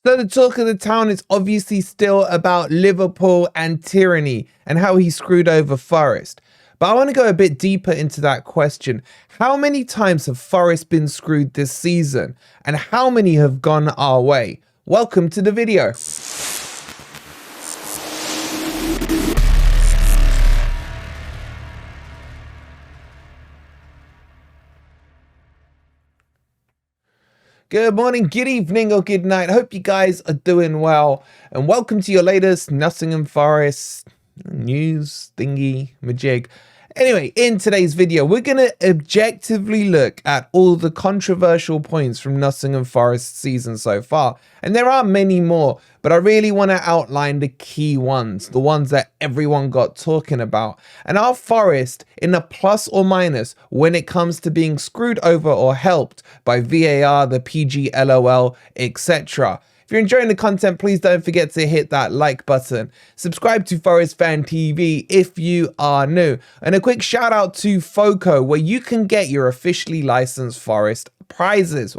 So the talk of the town is obviously still about Liverpool and Tierney and how he screwed over Forest. But I want to go a bit deeper into that question. How many times have Forest been screwed this season? And how many have gone our way? Welcome to the video. Good morning, good evening, or good night. I hope you guys are doing well. And welcome to your latest Nottingham Forest news thingy majig. Anyway, in today's video, we're going to objectively look at all the controversial points from Nottingham Forest's season so far. And there are many more, but I really want to outline the key ones, the ones that everyone got talking about. And are Forest in a plus or minus when it comes to being screwed over or helped by VAR, the PG, LOL, etc.? If you're enjoying the content, please don't forget to hit that like button. Subscribe to Forest Fan TV if you are new. And a quick shout out to Foco, where you can get your officially licensed Forest prizes,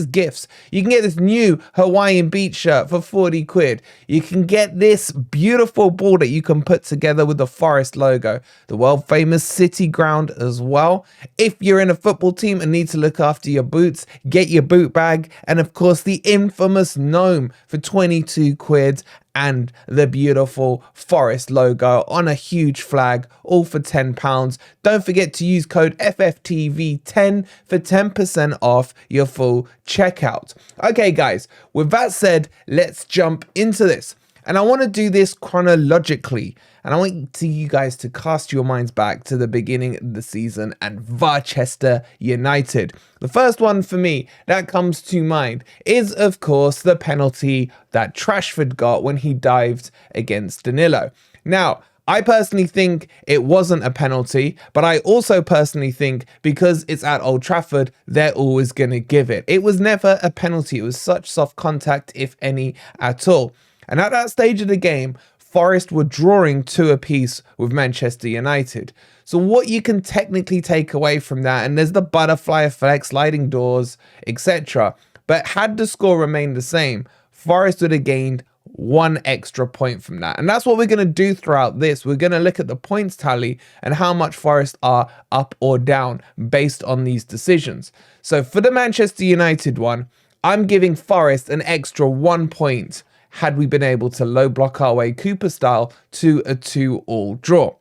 gifts. You can get this new Hawaiian beach shirt for 40 quid. You can get this beautiful ball that you can put together with the Forest logo, the world famous City ground as well. If you're in a football team and need to look after your boots, get your boot bag, and of course the infamous gnome for 22 quid. And the beautiful Forest logo on a huge flag, all for £10. Don't forget to use code FFTV10 for 10% off your full checkout. Okay, guys, with that said, let's jump into this. And I want to do this chronologically. And I want you guys to cast your minds back to the beginning of the season and Manchester United. The first one for me that comes to mind is, of course, the penalty that Rashford got when he dived against Danilo. Now, I personally think it wasn't a penalty, but I also personally think because it's at Old Trafford, they're always going to give it. It was never a penalty. It was such soft contact, if any at all. And at that stage of the game, Forest were drawing 2 apiece with Manchester United. So what you can technically take away from that, and there's the butterfly effect, sliding doors, etc. But had the score remained the same, Forest would have gained 1 extra point from that. And that's what we're going to do throughout this. We're going to look at the points tally and how much Forest are up or down based on these decisions. So for the Manchester United one, I'm giving Forest an extra 1 point had we been able to low block our way Cooper style to a 2-2 draw.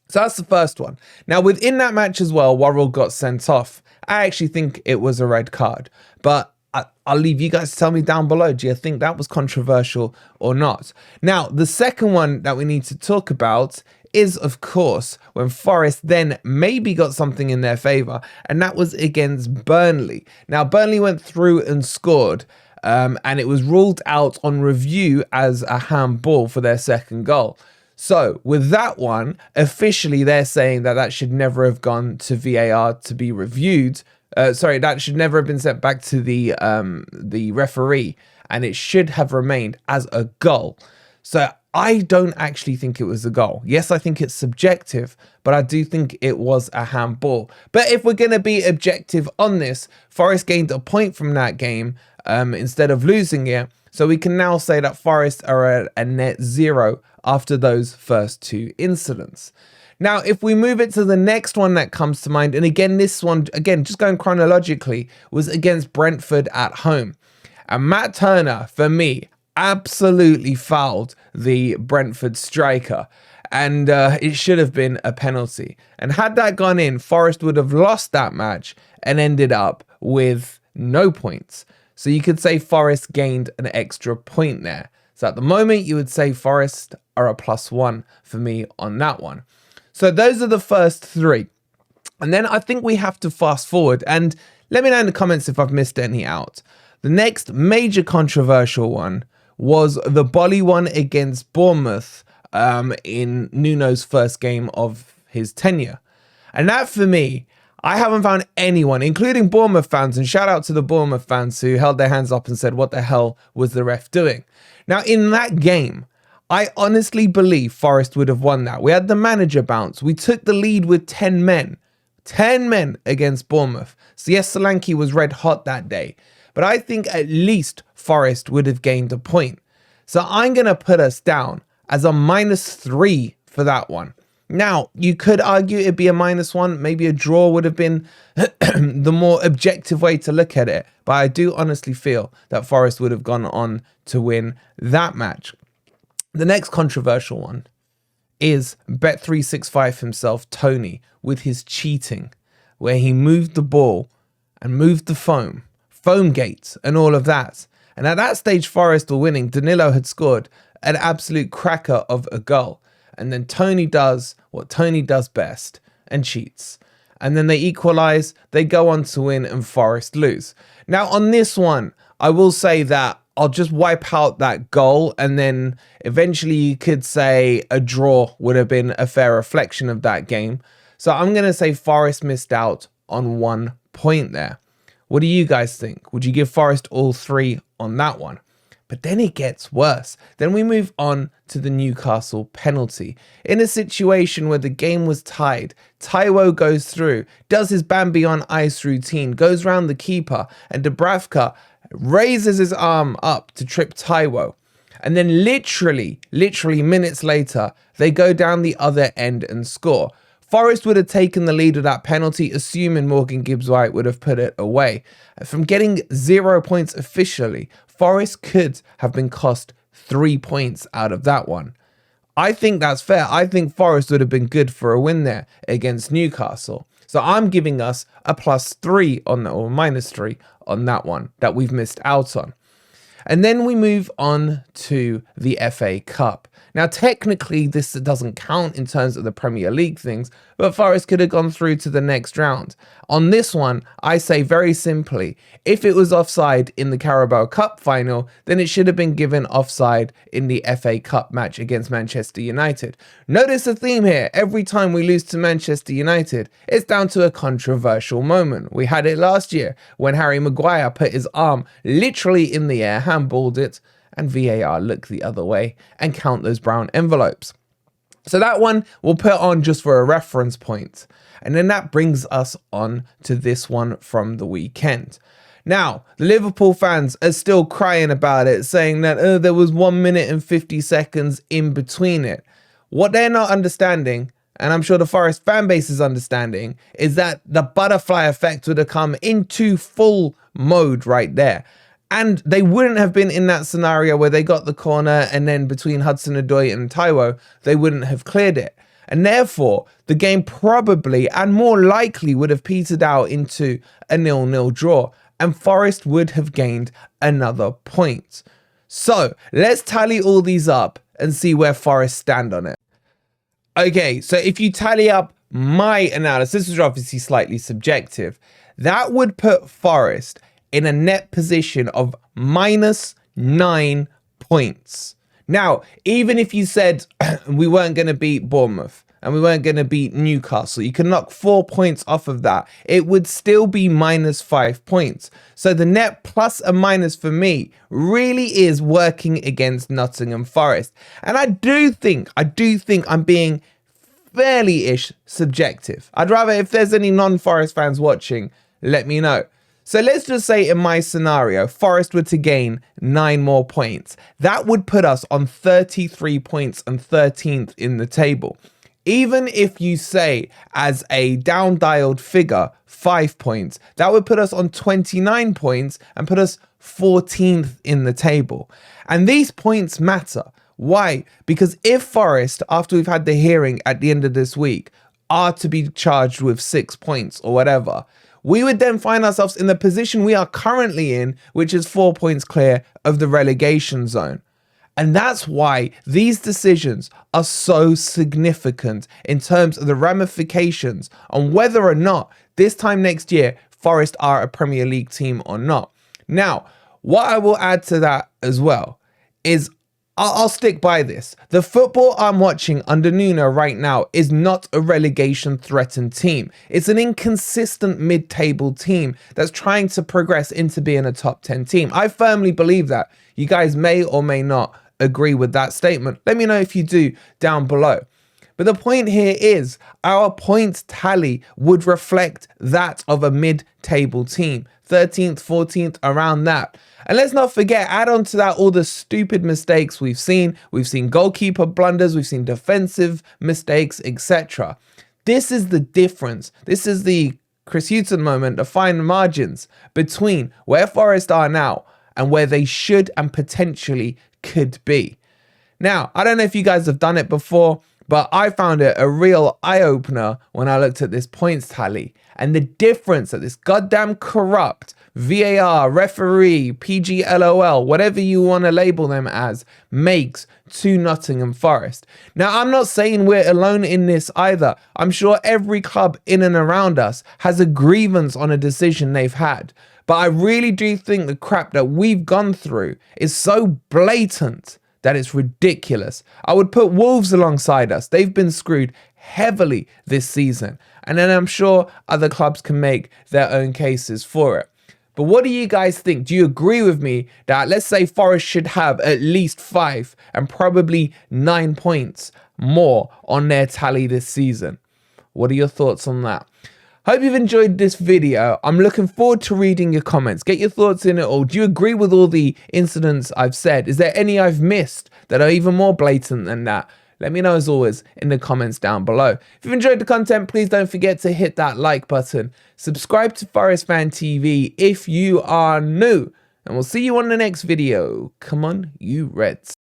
So that's the first one. Now within that match as well, Worrell got sent off. I actually think it was a red card, but I'll leave you guys to tell me down below. Do you think that was controversial or not? Now, the second one that we need to talk about is, of course, when Forest then maybe got something in their favour, and that was against Burnley. Now, Burnley went through and scored, and it was ruled out on review as a handball for their second goal. So with that one, officially they're saying that that should never have gone to VAR to be reviewed. That should never have been sent back to the referee, and it should have remained as a goal. So I don't actually think it was a goal. Yes, I think it's subjective, but I do think it was a handball. But if we're going to be objective on this, Forest gained a point from that game instead of losing it. So we can now say that Forest are at a net 0 after those first 2 incidents. Now, if we move it to the next one that comes to mind, and again, this one, again, just going chronologically, was against Brentford at home. And Matt Turner, for me, absolutely fouled the Brentford striker. And it should have been a penalty. And had that gone in, Forest would have lost that match and ended up with no points. So you could say Forest gained an extra point there. So at the moment, you would say Forest are a +1 for me on that one. So those are the first 3. And then I think we have to fast forward, and let me know in the comments if I've missed any out. The next major controversial one was the Bolly one against Bournemouth in Nuno's first game of his tenure. And that for me, I haven't found anyone, including Bournemouth fans, and shout out to the Bournemouth fans who held their hands up and said, what the hell was the ref doing? Now in that game, I honestly believe Forest would have won that. We had the manager bounce. We took the lead with 10 men. 10 men against Bournemouth. So yes, Solanke was red hot that day. but I think at least Forest would have gained a point. So I'm going to put us down as a -3 for that one. Now, you could argue it'd be a -1. Maybe a draw would have been the more objective way to look at it. But I do honestly feel that Forest would have gone on to win that match. The next controversial one is Bet365 himself, Toney, with his cheating, where he moved the ball and moved the foam gates and all of that. And at that stage, Forest were winning. Danilo had scored an absolute cracker of a goal. And then Toney does what Toney does best and cheats. And then they equalise, they go on to win, and Forest lose. Now, on this one, I will say that I'll just wipe out that goal, and then eventually you could say a draw would have been a fair reflection of that game. So I'm going to say Forest missed out on 1 point there. What do you guys think? Would you give Forest all 3 on that one? But then it gets worse. Then we move on to the Newcastle penalty. In a situation where the game was tied, Taiwo goes through, does his Bambi on ice routine, goes round the keeper, and Dubravka raises his arm up to trip Taiwo. And then literally minutes later, they go down the other end and score. Forest would have taken the lead of that penalty, assuming Morgan Gibbs-White would have put it away. From getting 0 points officially, Forest could have been cost 3 points out of that one. I think that's fair. I think Forest would have been good for a win there against Newcastle. So I'm giving us a +3 on that, or -3 on that one that we've missed out on. And then we move on to the FA Cup. Now, technically, this doesn't count in terms of the Premier League things, but Forest could have gone through to the next round. On this one, I say very simply, if it was offside in the Carabao Cup final, then it should have been given offside in the FA Cup match against Manchester United. Notice a theme here. Every time we lose to Manchester United, it's down to a controversial moment. We had it last year when Harry Maguire put his arm literally in the air, handballed it, and VAR look the other way and count those brown envelopes. So that one we'll put on just for a reference point. And then that brings us on to this one from the weekend. Now, the Liverpool fans are still crying about it, saying that there was 1 minute and 50 seconds in between it. What they're not understanding, and I'm sure the Forest fan base is understanding, is that the butterfly effect would have come into full mode right there. And they wouldn't have been in that scenario where they got the corner and then between Hudson-Odoi and Taiwo, they wouldn't have cleared it. And therefore, the game probably and more likely would have petered out into a 0-0 draw, and Forest would have gained another point. So let's tally all these up and see where Forest stand on it. Okay, so if you tally up my analysis, which is obviously slightly subjective, that would put Forest in a net position of -9 points. Now, even if you said we weren't going to beat Bournemouth and we weren't going to beat Newcastle, you can knock 4 points off of that. It would still be -5 points. So the net plus and minus for me really is working against Nottingham Forest. And I do think I'm being fairly-ish subjective. I'd rather, if there's any non-Forest fans watching, let me know. So let's just say in my scenario, Forest were to gain 9 more points. That would put us on 33 points and 13th in the table. Even if you say as a down-dialed figure, 5 points, that would put us on 29 points and put us 14th in the table. And these points matter. Why? Because if Forest, after we've had the hearing at the end of this week, are to be charged with 6 points or whatever, we would then find ourselves in the position we are currently in, which is 4 points clear of the relegation zone. And that's why these decisions are so significant in terms of the ramifications on whether or not this time next year, Forest are a Premier League team or not. Now, what I will add to that as well is I'll stick by this. The football I'm watching under Nuno right now is not a relegation threatened team. It's an inconsistent mid-table team that's trying to progress into being a top 10 team. I firmly believe that. You guys may or may not agree with that statement. Let me know if you do down below. But the point here is our points tally would reflect that of a mid-table team. 13th, 14th, around that. And let's not forget, add on to that all the stupid mistakes we've seen. We've seen goalkeeper blunders, we've seen defensive mistakes, etc. This is the difference. This is the Chris Hughton moment, the fine margins between where Forest are now and where they should and potentially could be. Now, I don't know if you guys have done it before, but I found it a real eye-opener when I looked at this points tally and the difference that this goddamn corrupt VAR, referee, PGLOL, whatever you want to label them as, makes to Nottingham Forest. Now, I'm not saying we're alone in this either. I'm sure every club in and around us has a grievance on a decision they've had. But I really do think the crap that we've gone through is so blatant that it's ridiculous. I would put Wolves alongside us. They've been screwed heavily this season. And then I'm sure other clubs can make their own cases for it. But what do you guys think? Do you agree with me that, let's say, Forest should have at least 5 and probably 9 points more on their tally this season? What are your thoughts on that? Hope you've enjoyed this video. I'm looking forward to reading your comments. Get your thoughts in it all. Do you agree with all the incidents I've said? Is there any I've missed that are even more blatant than that? Let me know, as always, in the comments down below. If you've enjoyed the content, please don't forget to hit that like button. Subscribe to Forest Fan TV if you are new. And we'll see you on the next video. Come on, you Reds.